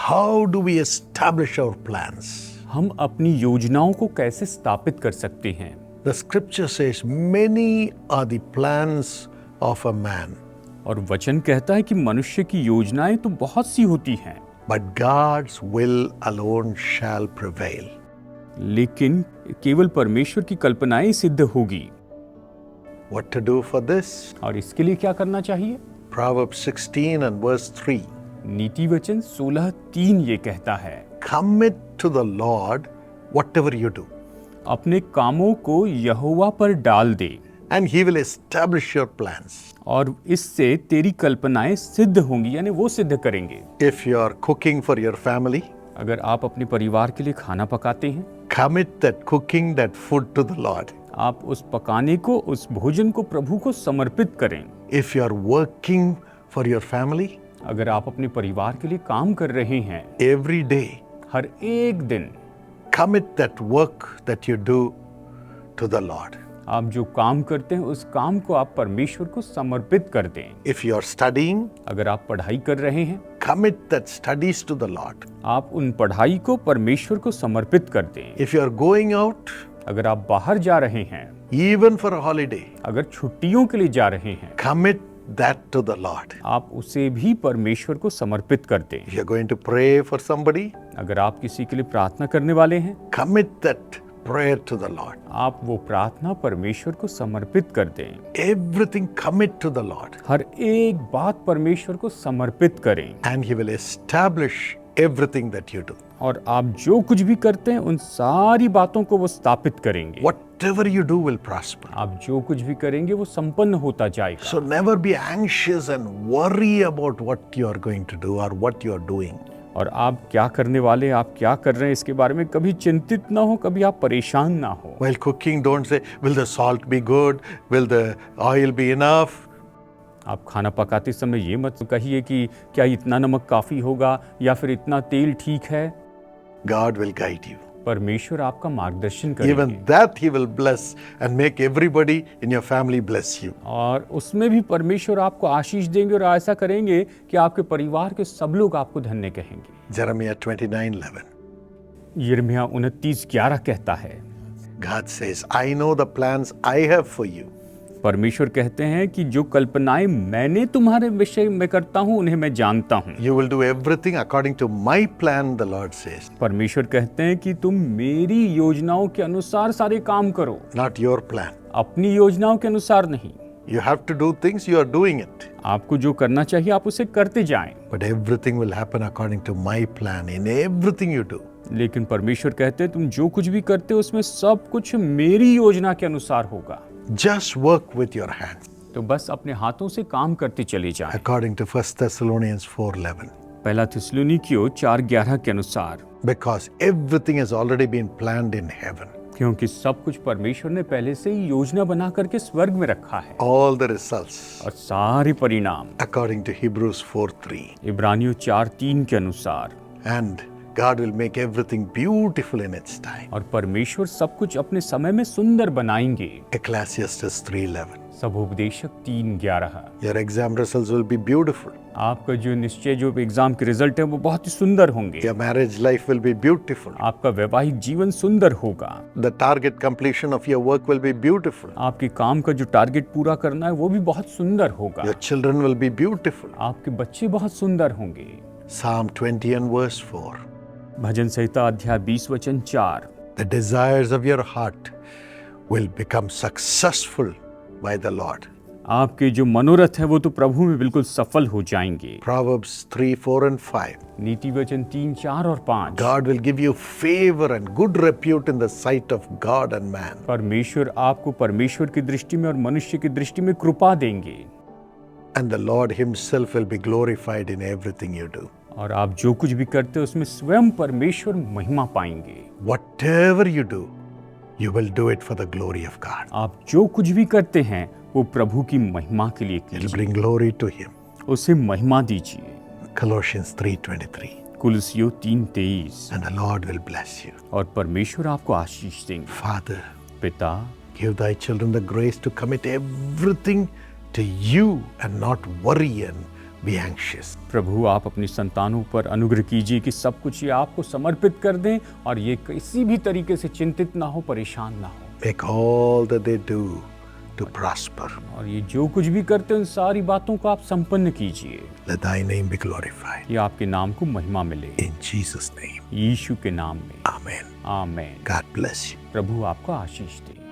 How do we establish our plans? हम अपनी योजनाओं को कैसे स्थापित कर सकते हैं? The scripture says, many are the plans of a man, और वचन कहता है कि मनुष्य की योजनाएं तो बहुत सी होती हैं, but God's will alone shall prevail. लेकिन केवल परमेश्वर की कल्पनाएं सिद्ध होगी। What to do for this? और इसके लिए क्या करना चाहिए? Proverbs 16 and verse 3. नीति वचन 16:3 ये कहता है, Commit to the Lord whatever you do, अपने कामों को यहोवा पर डाल दे and He will establish your plans. और इससे तेरी कल्पनाएं सिद्ध होंगी, यानी वो सिद्ध करेंगे। If you are cooking for your family, अगर आप अपने परिवार के लिए खाना पकाते हैं, commit that cooking, that food to the Lord. आप उस पकाने को, उस भोजन को प्रभु को समर्पित करें। If you are working for your family, अगर आप अपने परिवार के लिए काम कर रहे हैं, every day, हर एक दिन commit that work that you do to the Lord. आप जो काम करते हैं उस काम को आप परमेश्वर को समर्पित कर दें। If you are studying, अगर आप पढ़ाई कर रहे हैं, commit that studies to the Lord. आप उन पढ़ाई को परमेश्वर को समर्पित कर दें। If you are going out, अगर आप बाहर जा रहे हैं, even for a holiday, अगर छुट्टियों के लिए जा रहे हैं, commit that to the Lord. आप उसे भी परमेश्वर को समर्पित कर दें। If you are going to pray for somebody, अगर आप किसी के लिए प्रार्थना करने वाले हैं, commit that prayer to the Lord. आप वो प्रार्थना परमेश्वर को समर्पित कर दें। Everything commit to the Lord, हर एक बात परमेश्वर को समर्पित करें, and He will establish everything that you do. और आप जो कुछ भी करते हैं उन सारी बातों को वो स्थापित करेंगे। Whatever you do will prosper. आप जो कुछ भी करेंगे वो संपन्न होता जाएगा। So never be anxious and worry about what you are going to do or what you are doing. और आप क्या करने वाले, आप क्या कर रहे हैं, इसके बारे में कभी चिंतित ना हो, कभी आप परेशान ना हो। While cooking, don't say, will the salt be good? Will the oil be enough? आप खाना पकाते समय ये मत कहिए कि क्या इतना नमक काफ़ी होगा या फिर इतना तेल ठीक है। God will guide you. परमेश्वर आपका मार्गदर्शन Even करेंगे that He will bless and make everybody in your family bless you. और उसमें भी परमेश्वर आपको आशीष देंगे और ऐसा करेंगे कि आपके परिवार के सब लोग आपको धन्य कहेंगे। Jeremiah 29:11. यिर्मयाह 29:11 कहता है, God says, I know the plans I have for you. परमेश्वर कहते हैं कि जो कल्पनाएं मैंने तुम्हारे विषय में करता हूं उन्हें मैं जानता हूं। You will do everything according to my plan, the Lord says. परमेश्वर कहते हैं कि तुम मेरी योजनाओं के अनुसार सारे काम करो, Not your plan. अपनी योजनाओं के अनुसार नहीं। You have to do things, you are doing it. आपको जो करना चाहिए आप उसे करते जाएं। But everything will happen according to my plan in everything you do. लेकिन परमेश्वर कहते हैं तुम जो कुछ भी करते हो उसमें सब कुछ मेरी योजना के अनुसार होगा। Just work with your hands. तो बस अपने हाथों से काम करते चले जाएं। According to 1 Thessalonians 4:11. पहला थिस्सलुनीकियों 4:11 के अनुसार, Because everything has already been planned in heaven. क्योंकि सब कुछ परमेश्वर ने पहले से ही योजना बना करके स्वर्ग में रखा है। All the results और सारे परिणाम according to Hebrews 4:3. इब्रानियों 4:3 के अनुसार, And God will make everything beautiful in its time. और परमेश्वर सब कुछ अपने समय में सुंदर बनाएंगे। Ecclesiastes 3:11. सबोपदेशक 3:11। Your exam results will be beautiful. आपका जो निश्चय जो एग्जाम के रिजल्ट है वो बहुत ही सुंदर होंगे। Your marriage life will be beautiful. आपका वैवाहिक जीवन सुंदर होगा। The target completion of your work will be beautiful. आपके काम का जो टारगेट पूरा करना है वो भी बहुत सुंदर होगा। Your children will be beautiful. आपके बच्चे बहुत सुंदर होंगे। Psalm 20 and verse 4. भजन संहिता अध्याय 20 वचन 4। The desires of your heart will become successful by the Lord. आपके जो मनोरथ है वो तो प्रभु में बिल्कुल सफल हो जाएंगे। Proverbs 3, 4 and 5. नीति वचन 3, 4 और 5। God will give you favor and good repute in the sight of God and man. परमेश्वर आपको परमेश्वर की दृष्टि में और मनुष्य की दृष्टि में कृपा देंगे। And the Lord himself will be glorified in everything you do. और आप जो कुछ भी करते हो उसमें स्वयं परमेश्वर महिमा पाएंगे। Whatever you do, you will do it for the glory of God. आप जो कुछ भी करते हैं वो प्रभु की महिमा के लिए It will कीजिए, bring glory to him. उसे महिमा दीजिए। Colossians 3:23. कुलसियों 3:23। And the Lord will bless you. और परमेश्वर आपको आशीष देंगे। Father, पिता, give thy children the grace to commit everything to you and not worry and be anxious. प्रभु आप अपनी संतानों पर अनुग्रह कीजिए कि सब कुछ ये आपको समर्पित कर दें और ये किसी भी तरीके से चिंतित ना हो, परेशान ना हो। Make all that they do to prosper. और ये जो कुछ भी करते हैं उन सारी बातों को आप संपन्न कीजिए। Let thy name be glorified. ये आपके नाम को महिमा मिले, In Jesus' name. यीशु के नाम में। Amen. Amen. God bless you. प्रभु आपको आशीष दे।